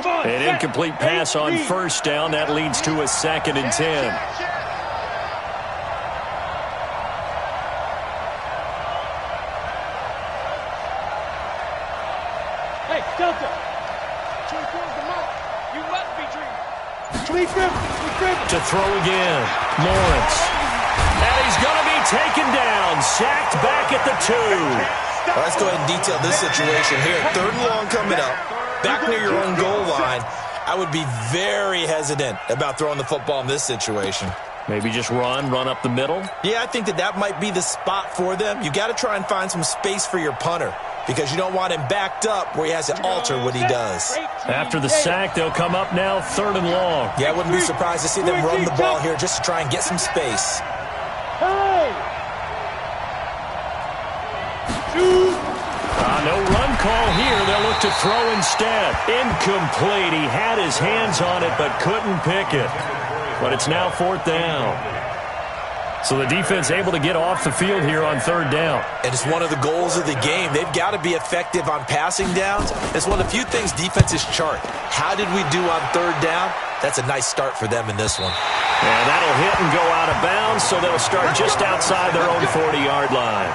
An incomplete pass on first down. That leads to a 2nd and 10. Hey, Delta. You must be dreaming. To throw again. Lawrence. And he's going to be taken down. Sacked back at the 2. Well, let's go ahead and detail this situation here. 3rd and long coming up. Back near your own goal line. I would be very hesitant about throwing the football in this situation. Maybe just run up the middle? Yeah, I think that might be the spot for them. You got to try and find some space for your punter because you don't want him backed up where he has to alter what he does. After the sack, they'll come up now 3rd and long. Yeah, I wouldn't be surprised to see them run the ball here just to try and get some space. No run call here. They'll look to throw instead. Incomplete. He had his hands on it but couldn't pick it. But it's now 4th down. So the defense able to get off the field here on 3rd down. And it's one of the goals of the game. They've got to be effective on passing downs. It's one of the few things defenses chart. How did we do on 3rd down? That's a nice start for them in this one. And that'll hit and go out of bounds, so they'll start just outside their own 40-yard line.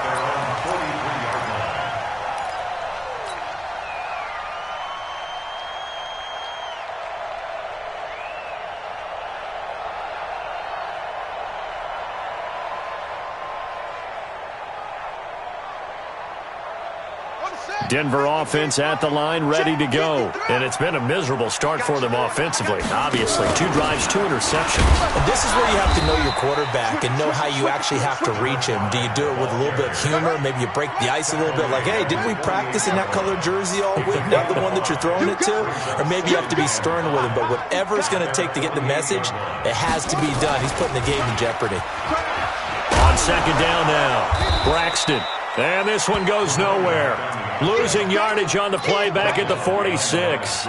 Denver offense at the line, ready to go. And it's been a miserable start for them offensively. Obviously, 2 drives, 2 interceptions. And this is where you have to know your quarterback and know how you actually have to reach him. Do you do it with a little bit of humor? Maybe you break the ice a little bit like, hey, didn't we practice in that colored jersey all week? Not the one that you're throwing it to? Or maybe you have to be stern with him. But whatever it's going to take to get the message, it has to be done. He's putting the game in jeopardy. On 2nd down now, Braxton. And this one goes nowhere. Losing yardage on the play back at the 46.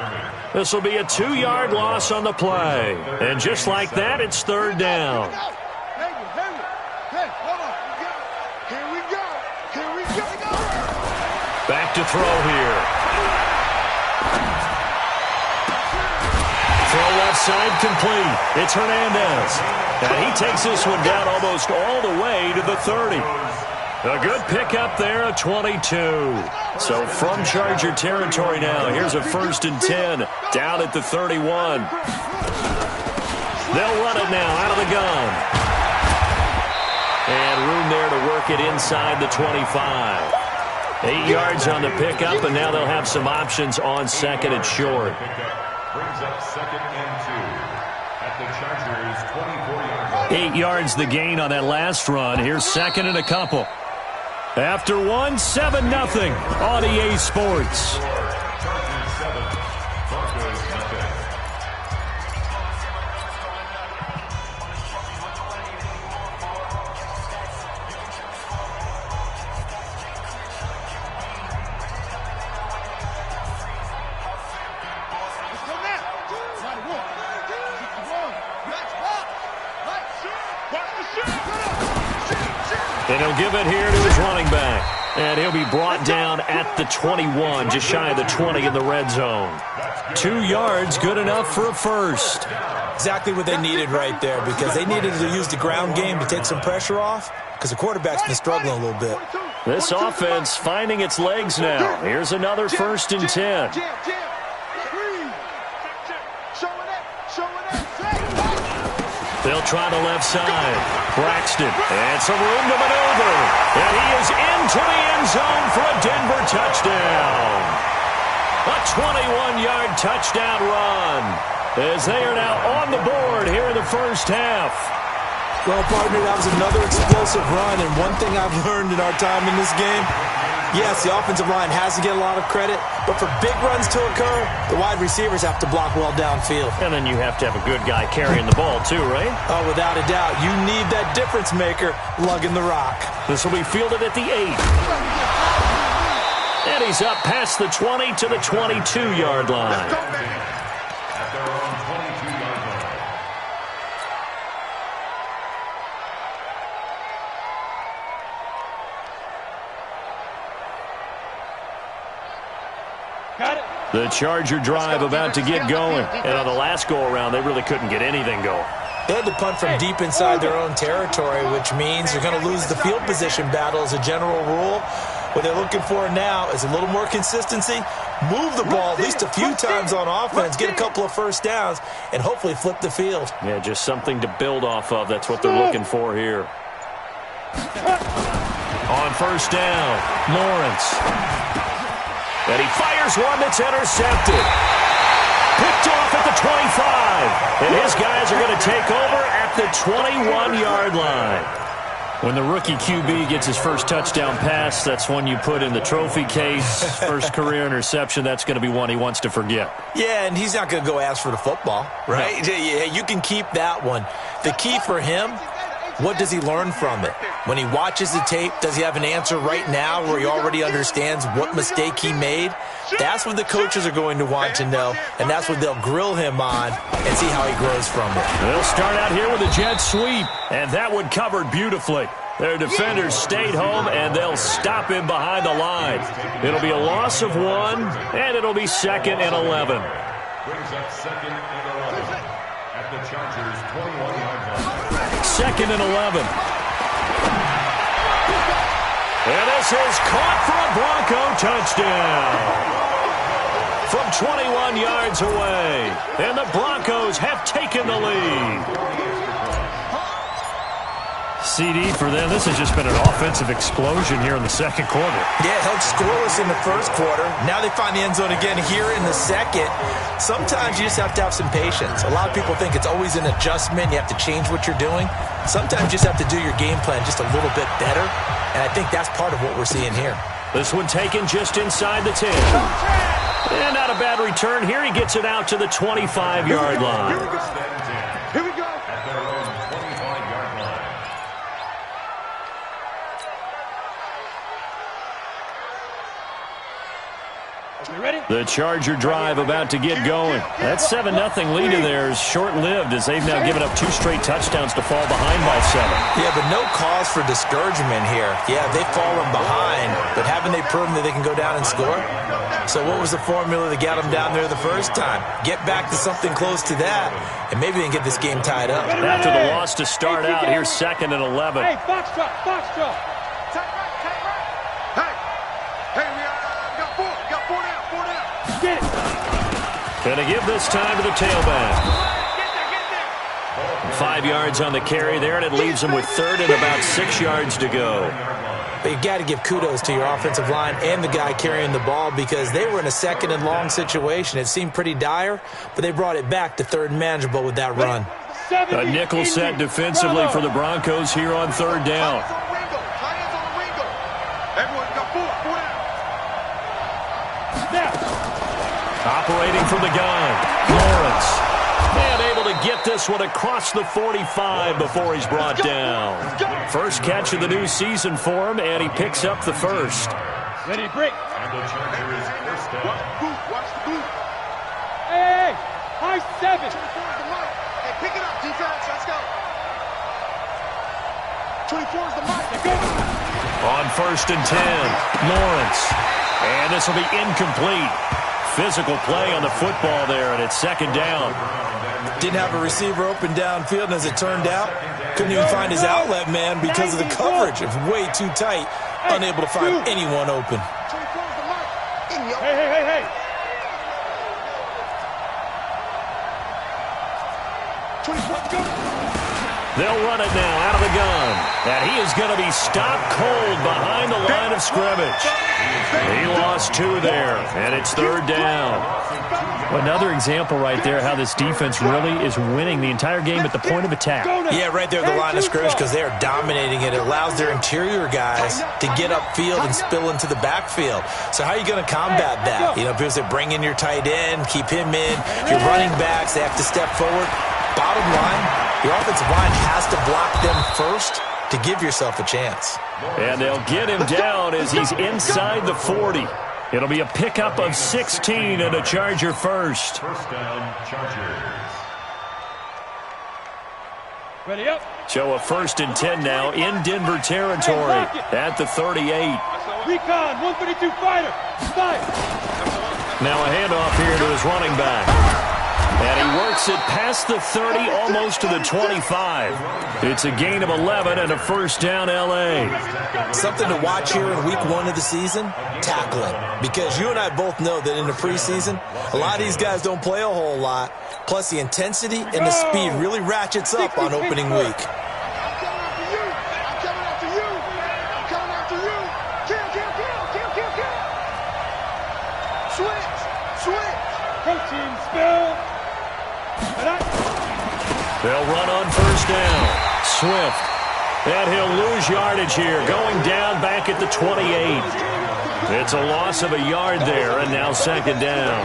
This will be a 2-yard loss on the play. And just like that, it's 3rd down. Back to throw here. Throw left side complete. It's Hernandez. And he takes this one down almost all the way to the 30. A good pickup there, a 22. So from Charger territory now, here's a 1st and 10 down at the 31. They'll run it now out of the gun. And room there to work it inside the 25. 8 yards on the pickup, and now they'll have some options on 2nd and short. Brings up 2nd and 2 at the Chargers' 24-yard line. 8 yards the gain on that last run. Here's 2nd and a couple. After 1, 7-0 on EA Sports. Chargers 7, Broncos nothing. And he'll give it here to his running back. And he'll be brought down at the 21, just shy of the 20 in the red zone. 2 yards, good enough for a first. Exactly what they needed right there because they needed to use the ground game to take some pressure off because the quarterback's been struggling a little bit. This offense finding its legs now. Here's another 1st and 10. They'll try the left side. Braxton. And some room to maneuver. And he is into the end zone for a Denver touchdown. A 21-yard touchdown run. As they are now on the board here in the first half. Well, partner, that was another explosive run. And one thing I've learned in our time in this game, yes, the offensive line has to get a lot of credit, but for big runs to occur, the wide receivers have to block well downfield. And then you have to have a good guy carrying the ball too, right? Oh, without a doubt. You need that difference maker lugging the rock. This will be fielded at the 8. And he's up past the 20 to the 22-yard line. At their own 22-yard line. Got it. The Charger drive about to get going. And on the last go-around, they really couldn't get anything going. They had to punt from deep inside their own territory, which means you're going to lose the field position battle as a general rule. What they're looking for now is a little more consistency, move the ball at least a few times on offense, get a couple of first downs, and hopefully flip the field. Yeah, just something to build off of. That's what they're looking for here. On first down, Lawrence. And he fires one that's intercepted. Picked off at the 25. And his guys are going to take over at the 21-yard line. When the rookie QB gets his first touchdown pass, that's one you put in the trophy case. First career interception, that's going to be one he wants to forget. Yeah, and he's not going to go ask for the football, right? No. Yeah, you can keep that one. The key for him, what does he learn from it? When he watches the tape, does he have an answer right now where he already understands what mistake he made? That's what the coaches are going to want to know, and that's what they'll grill him on and see how he grows from it. They'll start out here with a jet sweep, and that one covered beautifully. Their defenders stayed home, and they'll stop him behind the line. It'll be a loss of 1, and it'll be 2nd and 11. Brings up 2nd and 11 at the Chargers' 21-yard line. 2nd and 11. And this is caught for a Bronco touchdown. From 21 yards away. And the Broncos have taken the lead. CD for them. This has just been an offensive explosion here in the second quarter. Yeah, held scoreless in the first quarter. Now they find the end zone again here in the second. Sometimes you just have to have some patience. A lot of people think it's always an adjustment. You have to change what you're doing. Sometimes you just have to do your game plan just a little bit better. And I think that's part of what we're seeing here. This one taken just inside the 10. And not a bad return here. He gets it out to the 25-yard line. Here we go. At their own 25-yard line. You ready? The Charger drive about to get going. That 7-0 lead of theirs short-lived as they've now given up 2 straight touchdowns to fall behind by 7. Yeah, but no cause for discouragement here. Yeah, they've fallen behind, but haven't they proven that they can go down and score? So what was the formula that got them down there the first time? Get back to something close to that, and maybe they can get this game tied up. After the loss to start out, here's 2nd and 11. Hey, box drop, box drop. Get it. Gonna give this time to the tailback. 5 yards on the carry there, and it leaves him with 3rd and about 6 yards to go. But you've got to give kudos to your offensive line and the guy carrying the ball because they were in a 2nd and long situation. It seemed pretty dire, but they brought it back to 3rd and manageable with that run. A nickel set defensively for the Broncos here on 3rd down. Operating from the gun, Lawrence. And able to get this one across the 45 before he's brought down. First catch of the new season for him, and he picks up the first. Ready to break. And the Chargers first down. Watch the boot. Hey, high 7. Hey, pick it up, defense. Let's go. 24 is the mark. Let's go. On 1st and 10, Lawrence. And this will be incomplete. Physical play on the football there, and it's 2nd down. Didn't have a receiver open downfield, and as it turned out, couldn't even find his outlet man because of the coverage. It was way too tight, unable to find anyone open. 24 is the mark. Hey. 24, go. They'll run it now out of the gun. And he is going to be stopped cold behind the line of scrimmage. He lost 2 there, and it's 3rd down. Another example right there how this defense really is winning the entire game at the point of attack. Yeah, right there at the line of scrimmage because they are dominating it. It allows their interior guys to get upfield and spill into the backfield. So how are you going to combat that? You know, people say bring in your tight end, keep him in. Your running backs, they have to step forward. Bottom line, your offensive line has to block them first to give yourself a chance. And they'll get him down as he's inside the 40. It'll be a pickup of 16 and a Charger first. First down, Chargers. Ready up. So a 1st and 10 now in Denver territory at the 38. Recon, 132 fighter. Fire. Now a handoff here to his running back. And he works it past the 30, almost to the 25. It's a gain of 11 and a first down, L.A. Something to watch here in week 1 of the season, tackling. Because you and I both know that in the preseason, a lot of these guys don't play a whole lot. Plus, the intensity and the speed really ratchets up on opening week. They'll run on first down. Swift. And he'll lose yardage here, going down back at the 28. It's a loss of a yard there, and now second down.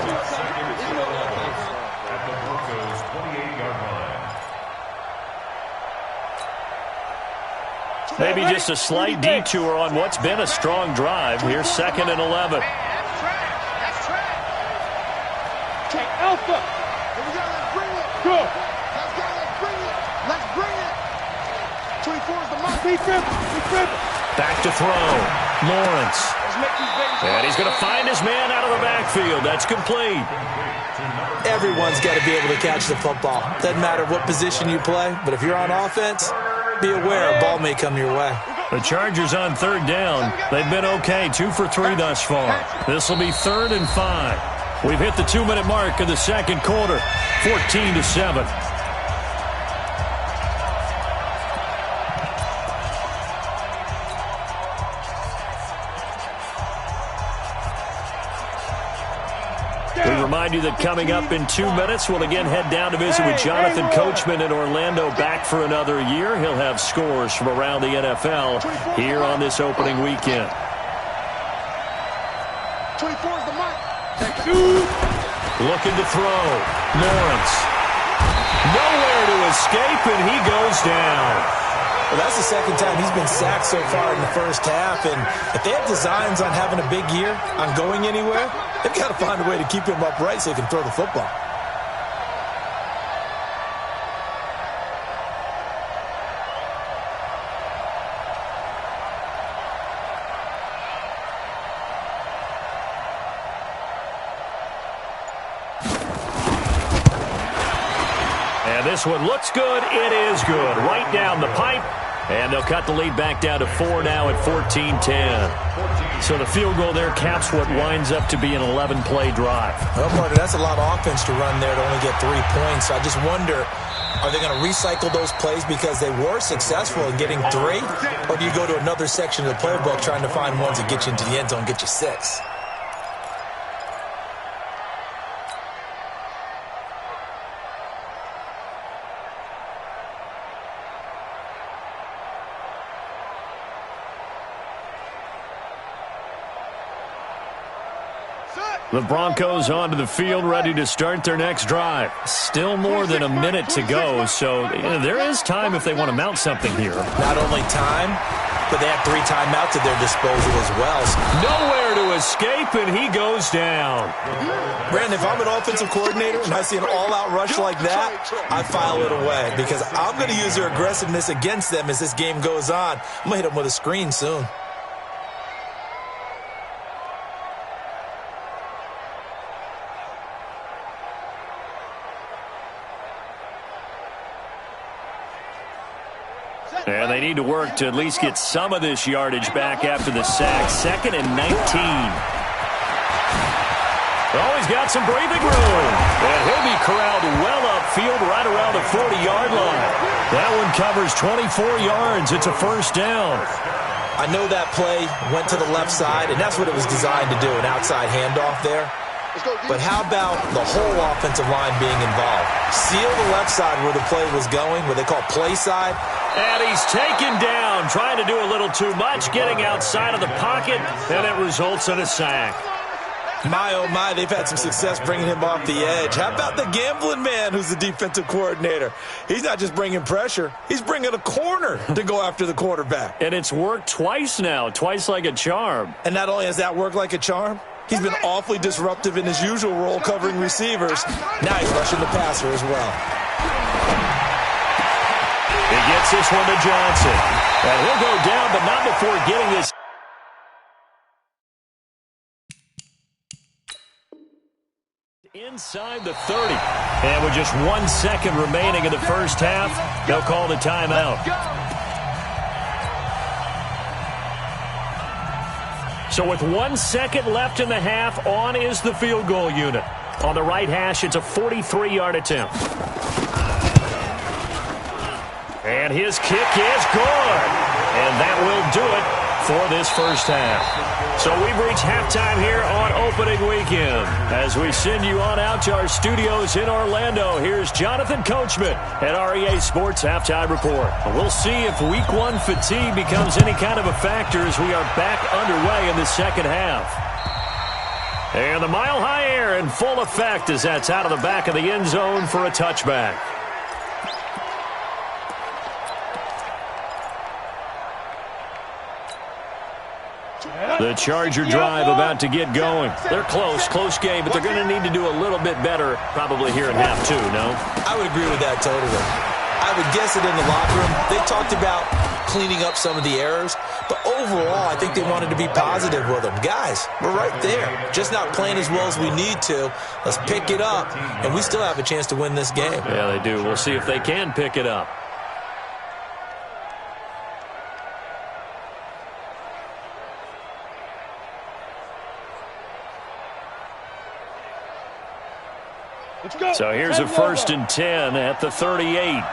Maybe just a slight detour on what's been a strong drive. Here's second and 11. Alpha. Go. Let's bring it. 24 is the mark. Back to throw. Lawrence. And he's going to find his man out of the backfield. That's complete. Everyone's got to be able to catch the football. Doesn't matter what position you play, but if you're on offense, be aware a ball may come your way. The Chargers on third down. They've been okay, 2 for 3 thus far. This will be 3rd and 5. We've hit the 2-minute mark of the second quarter, 14-7. We remind you that coming up in 2 minutes, we'll again head down to visit with Jonathan Coachman in Orlando, back for another year. He'll have scores from around the NFL here on this opening weekend. 24 is the mark. Looking to throw. Lawrence. Nowhere to escape, and he goes down. Well, that's the second time he's been sacked so far in the first half, and if they have designs on having a big year, on going anywhere, they've got to find a way to keep him upright so he can throw the football. And this one looks good. It is good. Right down the pipe. And they'll cut the lead back down to 4 now at 14-10. So the field goal there caps what winds up to be an 11-play drive. Well, partner, that's a lot of offense to run there to only get 3 points. I just wonder, are they going to recycle those plays because they were successful in getting 3? Or do you go to another section of the playbook trying to find ones that get you into the end zone, get you 6? The Broncos onto the field, ready to start their next drive. Still more than a minute to go, so there is time if they want to mount something here. Not only time, but they have 3 timeouts at their disposal as well. Nowhere to escape, and he goes down. Brandon, if I'm an offensive coordinator and I see an all-out rush like that, I file it away because I'm going to use their aggressiveness against them as this game goes on. I'm going to hit them with a screen soon. And they need to work to at least get some of this yardage back after the sack. 2nd and 19. Oh, he's got some breathing room. And he'll be corralled well upfield right around the 40-yard line. That one covers 24 yards. It's a first down. I know that play went to the left side, and that's what it was designed to do, an outside handoff there. But how about the whole offensive line being involved? Seal the left side where the play was going, what they call play side. And he's taken down, trying to do a little too much, getting outside of the pocket, and it results in a sack. My, oh my, they've had some success bringing him off the edge. How about the gambling man who's the defensive coordinator? He's not just bringing pressure, he's bringing a corner to go after the quarterback. And it's worked twice now, twice like a charm. And not only has that worked like a charm, he's been awfully disruptive in his usual role covering receivers. Now he's rushing the passer as well. He gets this one to Johnson. And he'll go down, but not before getting this Inside the 30. And with just 1 second remaining in the first half, they'll call the timeout. So with 1 second left in the half, on is the field goal unit. On the right hash, it's a 43-yard attempt. And his kick is good. And that will do it for this first half. So we've reached halftime here on opening weekend. As we send you on out to our studios in Orlando, here's Jonathan Coachman at REA Sports Halftime Report. We'll see if Week 1 fatigue becomes any kind of a factor as we are back underway in the second half. And the mile-high air in full effect as that's out of the back of the end zone for a touchback. The Charger drive about to get going. They're close game, but they're going to need to do a little bit better probably here in half two, no? I would agree with that totally. I would guess it in the locker room. They talked about cleaning up some of the errors, but overall, I think they wanted to be positive with them. Guys, we're right there. Just not playing as well as we need to. Let's pick it up, and we still have a chance to win this game. Yeah, they do. We'll see if they can pick it up. So here's a 1st and 10 at the 38. Kill.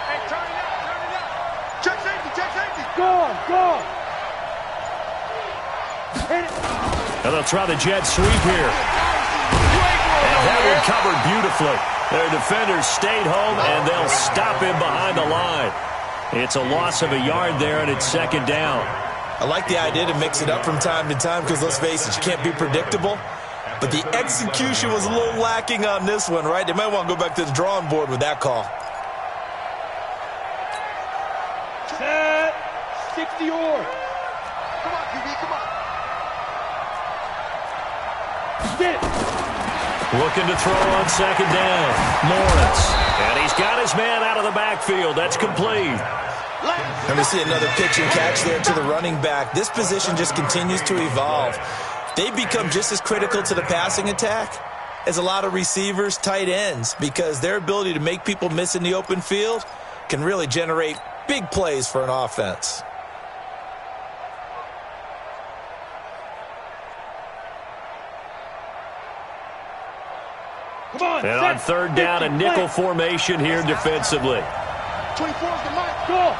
Hey, turn it out. Check safety. Go. Hit it. And they'll try the jet sweep here. And that one covered beautifully. Their defenders stayed home, and they'll stop him behind the line. It's a loss of a yard there, and it's 2nd down. I like the idea to mix it up from time to time because, let's face it, you can't be predictable. But the execution was a little lacking on this one, right? They might want to go back to the drawing board with that call. Set. 60-yard. Come on, QB, come on. Get it. Looking to throw on 2nd down. Lawrence. And he's got his man out of the backfield. That's complete. And we see another pitch and catch there to the running back. This position just continues to evolve. They become just as critical to the passing attack as a lot of receivers, tight ends, because their ability to make people miss in the open field can really generate big plays for an offense. Come on. And on 3rd down, a nickel formation here defensively. 24 is the mic. Go.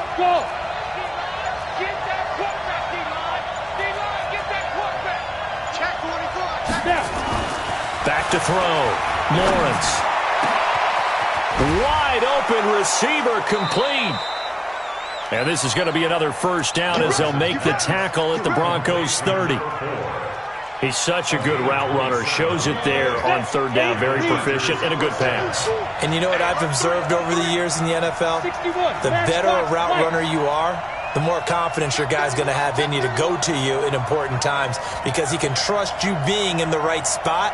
Get that quarterback, D-line. D-line, get that quarterback. Check 44. Now. Back to throw. Lawrence. Wide open receiver complete. And this is going to be another 1st down as they'll make the tackle at the Broncos 30. He's such a good route runner. Shows it there on 3rd down. Very proficient and a good pass. And you know what I've observed over the years in the NFL? The better a route runner you are, the more confidence your guy's going to have in you to go to you in important times because he can trust you being in the right spot,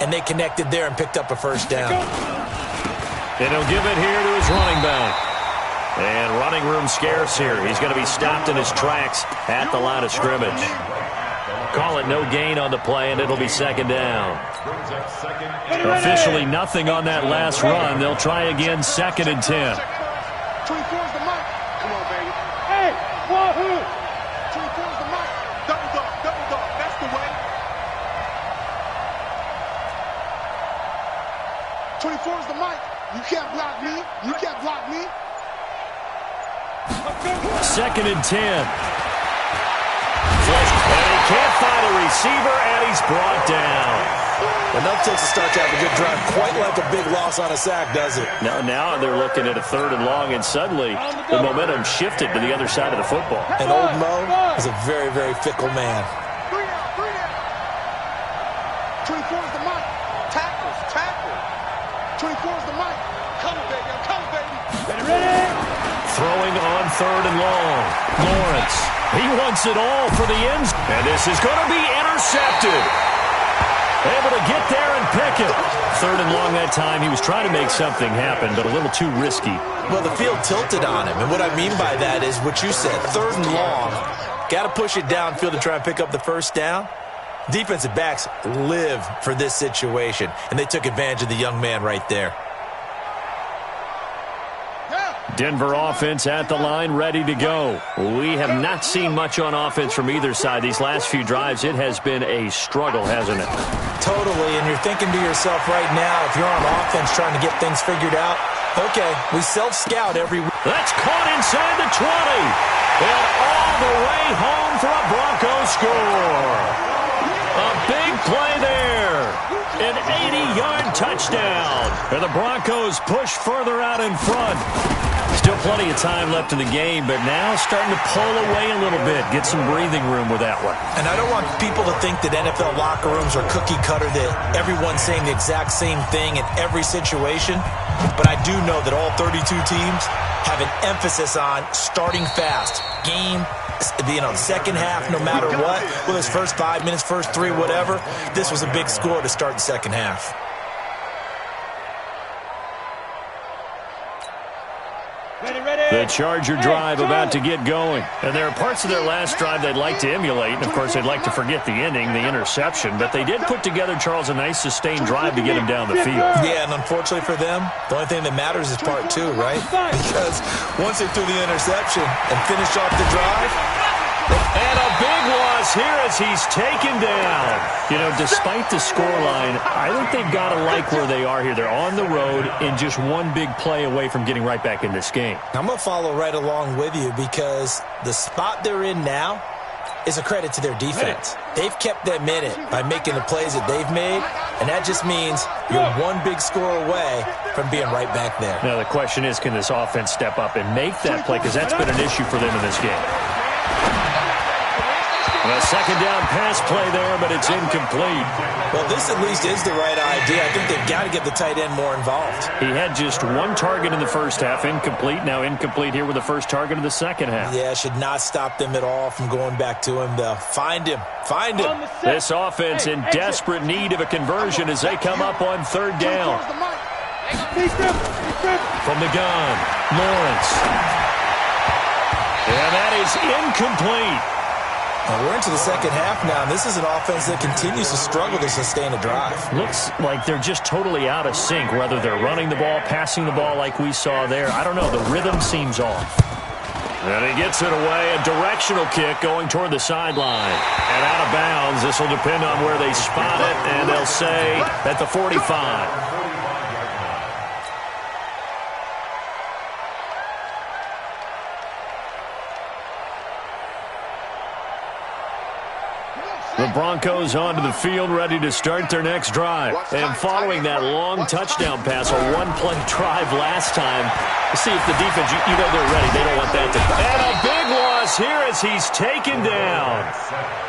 and they connected there and picked up a 1st down. And he'll give it here to his running back. And running room scarce here. He's going to be stopped in his tracks at the line of scrimmage. Call it no gain on the play, and it'll be 2nd down. Officially nothing on that last run. They'll try again 2nd and 10. 24 is the mic. Come on, baby. Hey, wahoo. 24 is the mic. Double dog. That's the way. 24 is the mic. You can't block me. 2nd and 10. And he can't find a receiver, and he's brought down. Enough takes to start to have a good drive. Quite like a big loss on a sack, does it? Now they're looking at a 3rd and long, and suddenly the momentum shifted to the other side of the football. And old Mo is a very, very fickle man. 24 is the mic. Tackle. 24 is the mic. Come on, baby. I'm coming, baby. Ready. Throwing on 3rd and long. Lawrence. He wants it all for the ends. And this is going to be intercepted. Able to get there and pick it. 3rd and long that time. He was trying to make something happen, but a little too risky. Well, the field tilted on him. And what I mean by that is what you said. 3rd and long. Got to push it downfield to try and pick up the first down. Defensive backs live for this situation, and they took advantage of the young man right there. Denver offense at the line, ready to go. We have not seen much on offense from either side. These last few drives, it has been a struggle, hasn't it? Totally, and you're thinking to yourself right now, if you're on offense trying to get things figured out, okay, we self-scout every week. That's caught inside the 20. And all the way home for a Broncos score. A big play there. An 80-yard touchdown. And the Broncos push further out in front. Still plenty of time left in the game, but now starting to pull away a little bit. Get some breathing room with that one. And I don't want people to think that NFL locker rooms are cookie cutter, that everyone's saying the exact same thing in every situation. But I do know that all 32 teams have an emphasis on starting fast. Game, second half, no matter what. Whether it's first 5 minutes, first 3, whatever. This was a big score to start the second half. The Charger drive about to get going. And there are parts of their last drive they'd like to emulate. And, of course, they'd like to forget the ending, the interception. But they did put together, Charles, a nice sustained drive to get him down the field. Yeah, and unfortunately for them, the only thing that matters is part 2, right? Because once they threw the interception and finished off the drive, and a big loss here as he's taken down. You know, despite the scoreline, I think they've got to like where they are here. They're on the road and just one big play away from getting right back in this game. I'm going to follow right along with you because the spot they're in now is a credit to their defense. They've kept them in it by making the plays that they've made, and that just means you're one big score away from being right back there. Now, the question is, can this offense step up and make that play? Because that's been an issue for them in this game. A second down pass play there, but it's incomplete. Well, this at least is the right idea. I think they've got to get the tight end more involved. He had just one target in the first half, incomplete. Now incomplete here with the first target of the second half. Yeah, should not stop them at all from going back to him, though. Find him. Find him. This offense in desperate need of a conversion as they come up on third down. From the gun, Lawrence. And that is incomplete. We're into the second half now, and this is an offense that continues to struggle to sustain a drive. Looks like they're just totally out of sync, whether they're running the ball, passing the ball like we saw there. I don't know. The rhythm seems off. And he gets it away. A directional kick going toward the sideline. And out of bounds. This will depend on where they spot it, and they'll say at the 45. The Broncos onto the field, ready to start their next drive. And following that long touchdown pass, a one-play drive last time, see if the defense, you know they're ready. They don't want that to. And a big loss here as he's taken down.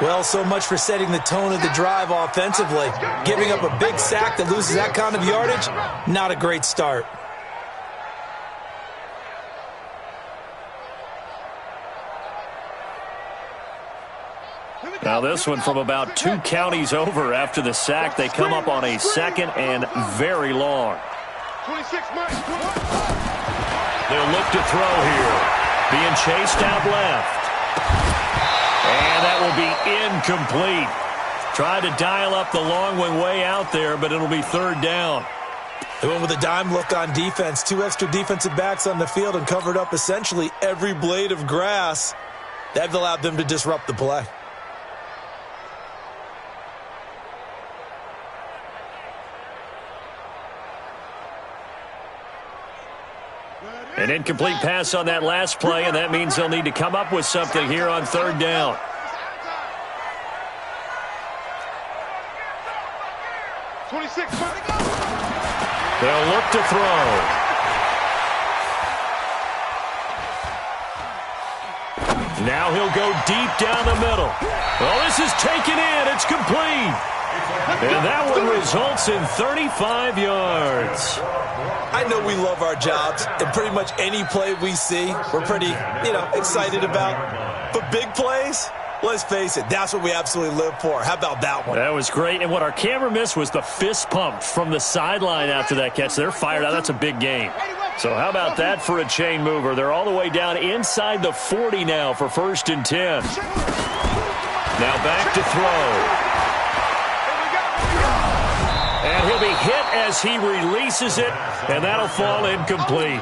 Well, so much for setting the tone of the drive offensively. Giving up a big sack that loses that kind of yardage, not a great start. Now this one from about 2 counties over after the sack. They come up on a second and very long. 26, Mike. They'll look to throw here. Being chased out left. And that will be incomplete. Tried to dial up the long one way out there, but it'll be third down. They went with a dime look on defense. 2 extra defensive backs on the field and covered up essentially every blade of grass. That allowed them to disrupt the play. An incomplete pass on that last play, and that means they'll need to come up with something here on third down. They'll look to throw. Now he'll go deep down the middle. Well, this is taken in. It's complete. And that one results in 35 yards. I know we love our jobs, and pretty much any play we see, we're pretty, excited about. But big plays, let's face it, that's what we absolutely live for. How about that one? That was great. And what our camera missed was the fist pump from the sideline after that catch. They're fired out. That's a big game. So how about that for a chain mover? They're all the way down inside the 40 now for 1st and 10. Now back to throw. And he'll be hit as he releases it, and that'll fall incomplete.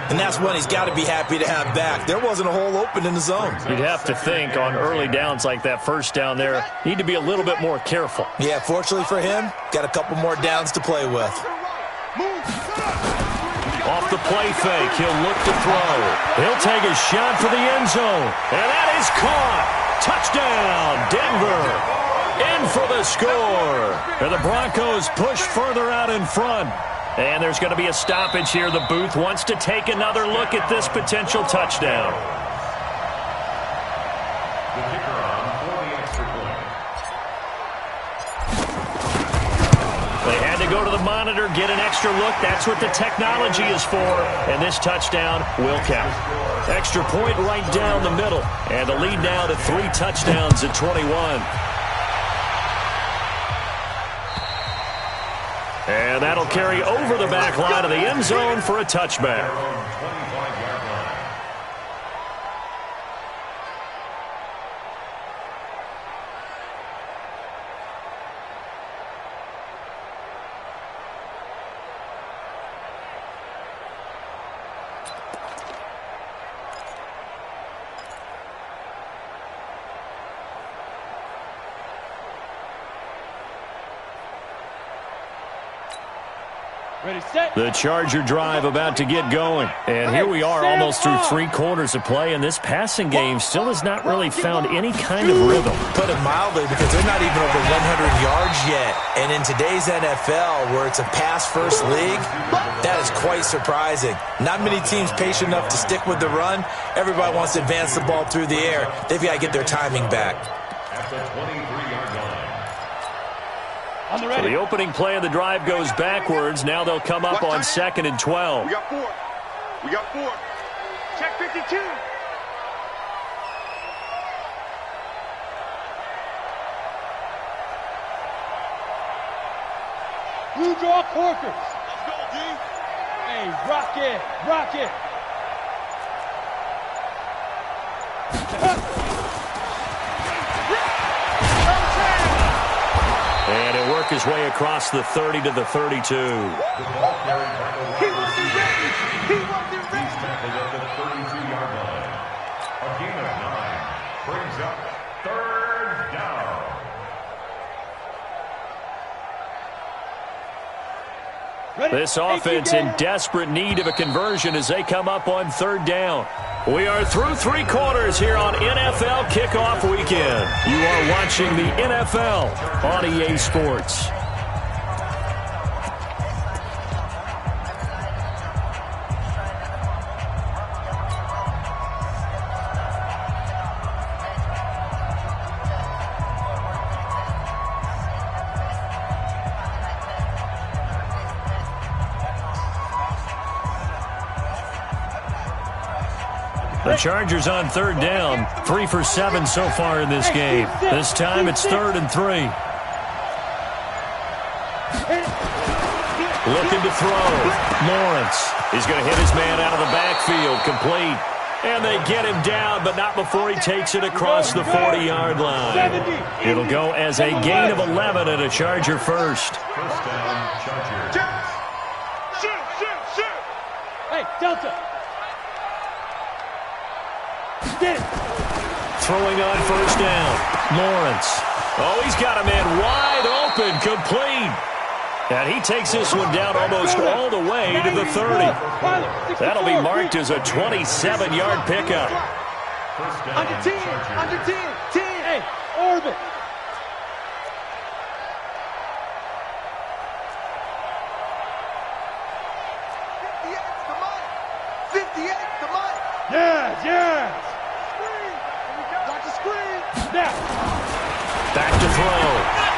And that's one he's got to be happy to have back. There wasn't a hole open in the zone. You'd have to think on early downs like that first down there, need to be a little bit more careful. Yeah, fortunately for him, got a couple more downs to play with. Off the play fake, he'll look to throw. He'll take a shot for the end zone, and that is caught. Touchdown, Denver. In for the score. And the Broncos push further out in front. And there's going to be a stoppage here. The booth wants to take another look at this potential touchdown. The kicker on for the extra point. They had to go to the monitor, get an extra look. That's what the technology is for. And this touchdown will count. Extra point right down the middle. And the lead now to 3 touchdowns at 21. And that'll carry over the back line of the end zone for a touchback. Ready, set. The Charger drive about to get going. And here we are almost through 3 quarters of play, and this passing game still has not really found any kind of rhythm. Put it mildly, because they're not even over 100 yards yet. And in today's NFL, where it's a pass-first league, that is quite surprising. Not many teams patient enough to stick with the run. Everybody wants to advance the ball through the air. They've got to get their timing back. At the 23-yard line. So the opening play of the drive goes backwards. Now they'll come up on 2nd and 12. We got 4. We got 4. Check 52. Blue draw Corkers. Let's go, D. Hey, rock it. Rock it. And he'll work his way across the 30 to the 32. The ball carried by the wide receiver. He's tackled at the 32-yard line. A gain of 9 brings up 3rd down. This offense in desperate need of a conversion as they come up on 3rd down. We are through 3 quarters here on NFL Kickoff Weekend. You are watching the NFL on EA Sports. The Chargers on 3rd down, 3 for 7 so far in this game. This time it's 3rd and 3. Looking to throw. Lawrence. He's going to hit his man out of the backfield, complete. And they get him down, but not before he takes it across the 40-yard line. It'll go as a gain of 11 and a Charger first. 1st down, Chargers. Shoot. Hey, Delta. Get it. Throwing on 1st down. Lawrence. Oh, he's got a man wide open, complete. And he takes this one down almost all the way to the 30. That'll be marked as a 27-yard pickup. 1st down, Under 10. Chargers. Under 10. 10. Hey, orbit. Yes. Watch the screen. Now. Back to throw.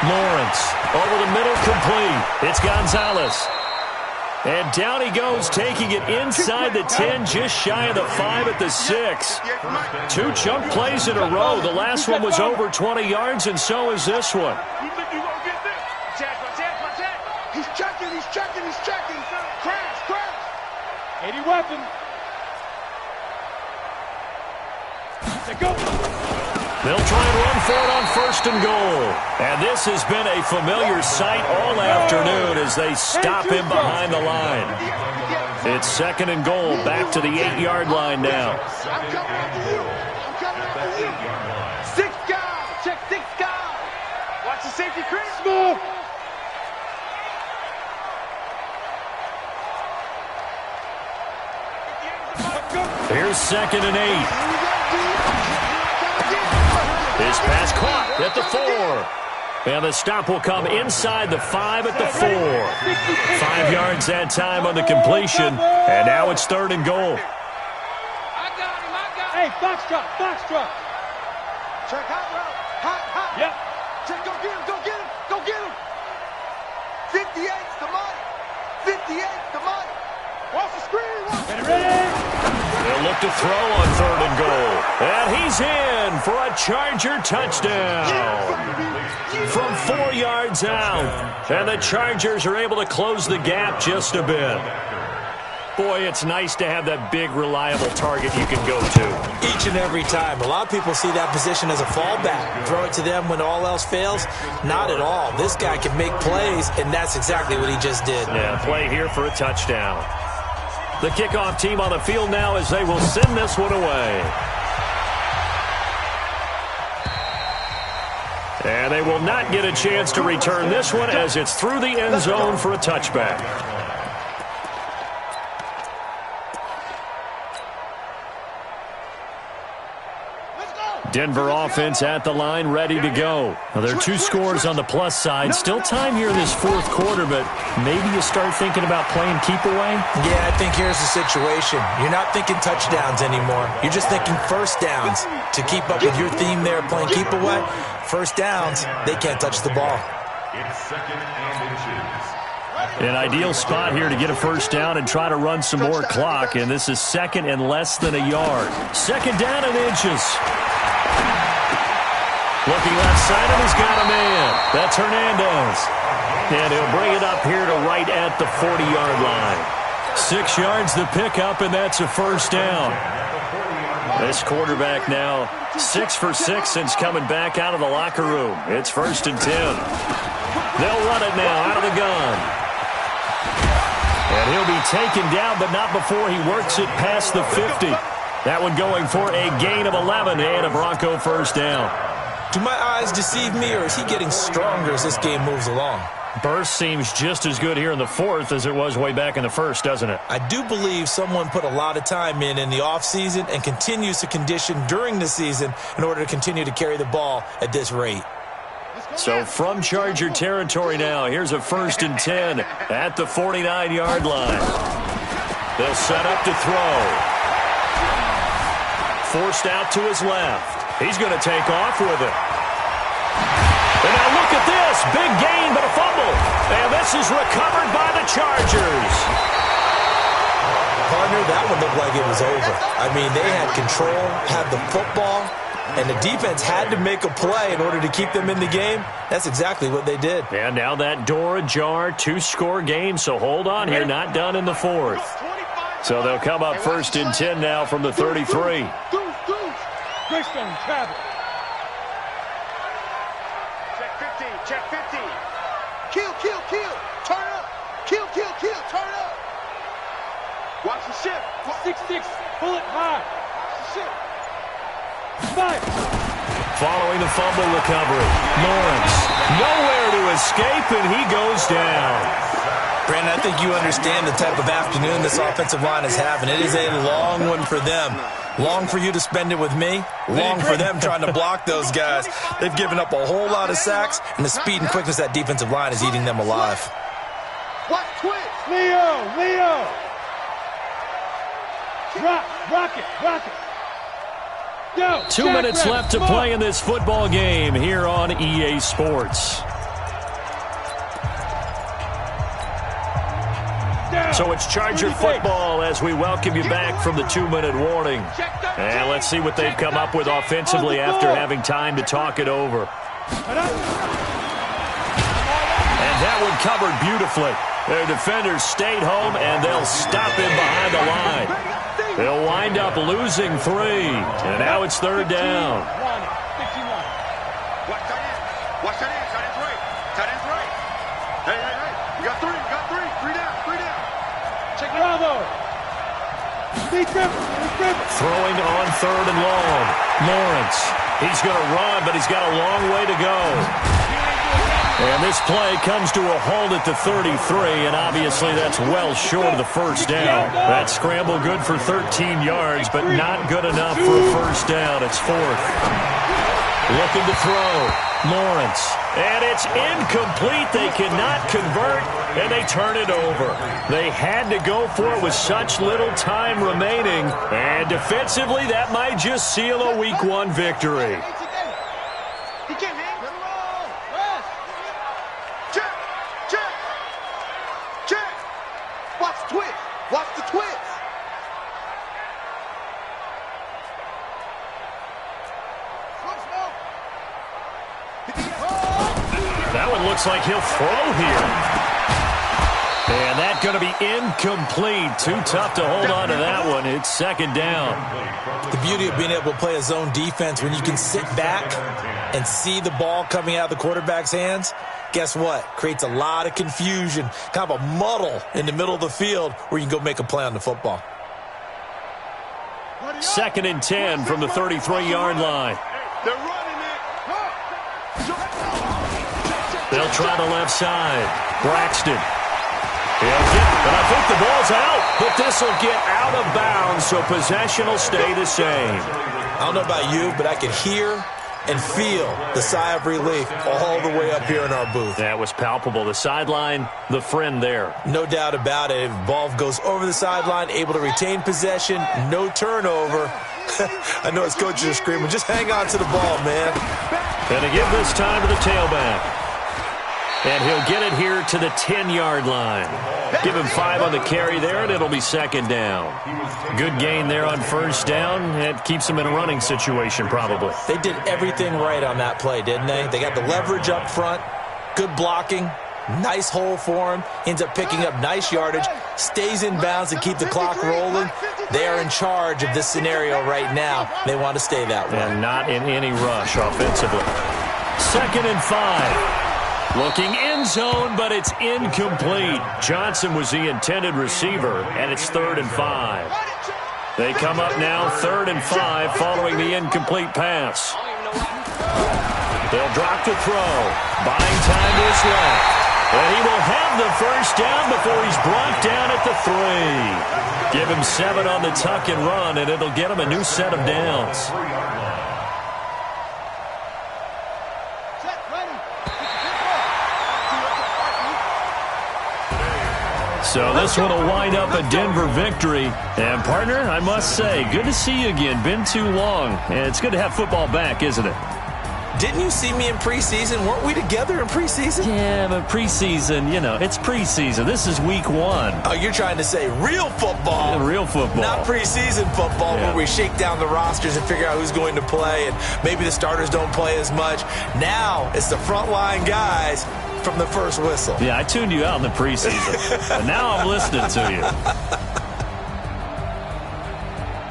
Lawrence. Over the middle, complete. It's Gonzalez. And down he goes, taking it inside the 10, just shy of the 5 at the 6. 2 chunk plays in a row. The last one was over 20 yards, and so is this one. You think you gonna get this? Check. He's checking. Crash. 80 weapon. They go. They'll try and run for it on 1st and goal. And this has been a familiar sight all afternoon as they stop him behind the line. It's 2nd and goal, back to the 8-yard line now. I'm coming after you. I'm coming after you. 6 guys. Check 6 guys. Watch the safety, Chris. Move. Here's 2nd and 8. His pass caught at the 4. And the stop will come inside the 5 at the 4. 5 yards that time on the completion. And now it's 3rd and goal. I got him. Hey, foxtrot, foxtrot. Check hot route. Hot. Yep. Check, go get him. Go get him. 58's the money. 58's the money. Watch the screen. Get it ready. They'll look to throw on 3rd and goal. And he's in for a Charger touchdown. From 4 yards out. And the Chargers are able to close the gap just a bit. Boy, it's nice to have that big, reliable target you can go to. Each and every time. A lot of people see that position as a fallback. Throw it to them when all else fails? Not at all. This guy can make plays, and that's exactly what he just did. Yeah, play here for a touchdown. The kickoff team on the field now as they will send this one away. And they will not get a chance to return this one as it's through the end zone for a touchback. Denver offense at the line, ready to go. Well, there are 2 scores on the plus side. Still time here in this 4th quarter, but maybe you start thinking about playing keep away? Yeah, I think here's the situation. You're not thinking touchdowns anymore. You're just thinking first downs. To keep up with your theme there, playing keep away, first downs, they can't touch the ball. It's 2nd and inches. An ideal spot here to get a first down and try to run some more clock, and this is 2nd and less than a yard. 2nd down and inches. Looking left side, and he's got a man. That's Hernandez. And he'll bring it up here to right at the 40-yard line. 6 yards the pickup, and that's a first down. This quarterback now 6 for 6 since coming back out of the locker room. It's 1st and 10. They'll run it now out of the gun. And he'll be taken down, but not before he works it past the 50. That one going for a gain of 11 and a Bronco first down. Do my eyes deceive me, or is he getting stronger as this game moves along? Burst seems just as good here in the 4th as it was way back in the 1st, doesn't it? I do believe someone put a lot of time in the offseason and continues to condition during the season in order to continue to carry the ball at this rate. So from Charger territory now, here's a 1st and 10 at the 49-yard line. They'll set up to throw. Forced out to his left. He's going to take off with it. And now look at this. Big gain, but a fumble. And this is recovered by the Chargers. Partner, that one looked like it was over. I mean, they had control, had the football, and the defense had to make a play in order to keep them in the game. That's exactly what they did. And now that door ajar, 2-score game, so hold on here, not done in the 4th. So they'll come up 1st and 10 now from the 33. Greystone travel. Check 50. Check 50. Kill. Turn up. Kill. Turn up. Watch the ship. 6-6. Bullet high. Watch the ship. 5. Following the fumble recovery, Lawrence nowhere to escape, and he goes down. Brandon, I think you understand the type of afternoon this offensive line is having. It is a long one for them. Long for you to spend it with me. Long for them trying to block those guys. They've given up a whole lot of sacks, and the speed and quickness of that defensive line is eating them alive. Watch twitch. Leo. Rock it. Go. 2 minutes left to play in this football game here on EA Sports. So it's Charger football as we welcome you back from the 2-minute warning. And let's see what they've come up with offensively after having time to talk it over. And that one covered beautifully. Their defenders stayed home, and they'll stop him behind the line. They'll wind up losing 3, and now it's 3rd down. Watch that end. Tight end's right. Tight end's right. Hey. You got 3. You got 3. 3 down. 3 down. Check Bravo. Throwing on 3rd and long. Lawrence. He's going to run, but he's got a long way to go. And this play comes to a halt at the 33, and obviously that's well short of the first down. That scramble good for 13 yards, but not good enough for a first down. It's 4th. Looking to throw. Lawrence. And it's incomplete. They cannot convert, and they turn it over. They had to go for it with such little time remaining, and defensively that might just seal a Week 1 victory. He can't hang. Check. Watch the twist. Watch the twist. That one looks like he'll throw here. And that's going to be incomplete. Too tough to hold on to that one. It's 2nd down. The beauty of being able to play a zone defense when you can sit back and see the ball coming out of the quarterback's hands, guess what? Creates a lot of confusion, kind of a muddle in the middle of the field where you can go make a play on the football. 2nd and 10 from the 33-yard line. They're running it. They'll try the left side. Braxton. He'll get, but I think the ball's out. But this will get out of bounds, so possession will stay the same. I don't know about you, but I can hear and feel the sigh of relief all the way up here in our booth. That was palpable. The sideline, the friend there. No doubt about it. If the ball goes over the sideline, able to retain possession, no turnover. I know his coaches are screaming, just hang on to the ball, man. And to give this time to the tailback. And he'll get it here to the 10-yard line. Give him 5 on the carry there, and it'll be 2nd down. Good gain there on 1st down. It keeps him in a running situation, probably. They did everything right on that play, didn't they? They got the leverage up front, good blocking, nice hole for him, ends up picking up nice yardage, stays in bounds and keep the clock rolling. They are in charge of this scenario right now. They want to stay that way. And not in any rush offensively. 2nd and 5. Looking end zone, but it's incomplete. Johnson was the intended receiver, and it's 3rd and 5. They come up now 3rd and 5 following the incomplete pass. They'll drop to throw. Buying time to his left. And he will have the first down before he's brought down at the 3. Give him 7 on the tuck and run, and it'll get him a new set of downs. So this one will wind up a Denver victory. And, partner, I must say, good to see you again. Been too long. And it's good to have football back, isn't it? Didn't you see me in preseason? Weren't we together in preseason? Yeah, but preseason, you know, it's preseason. This is Week 1. Oh, you're trying to say real football. Yeah, real football. Not preseason football where we shake down the rosters and figure out who's going to play, and maybe the starters don't play as much. Now it's the frontline guys from the first whistle. Yeah, I tuned you out in the preseason. But now I'm listening to you.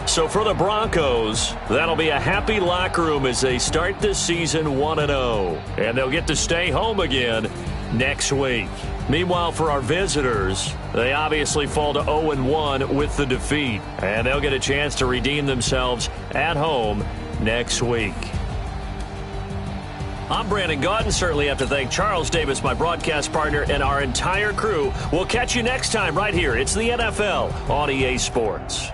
So for the Broncos, that'll be a happy locker room as they start this season 1-0. And they'll get to stay home again next week. Meanwhile, for our visitors, they obviously fall to 0-1 with the defeat. And they'll get a chance to redeem themselves at home next week. I'm Brandon Gaudin. Certainly have to thank Charles Davis, my broadcast partner, and our entire crew. We'll catch you next time right here. It's the NFL on EA Sports.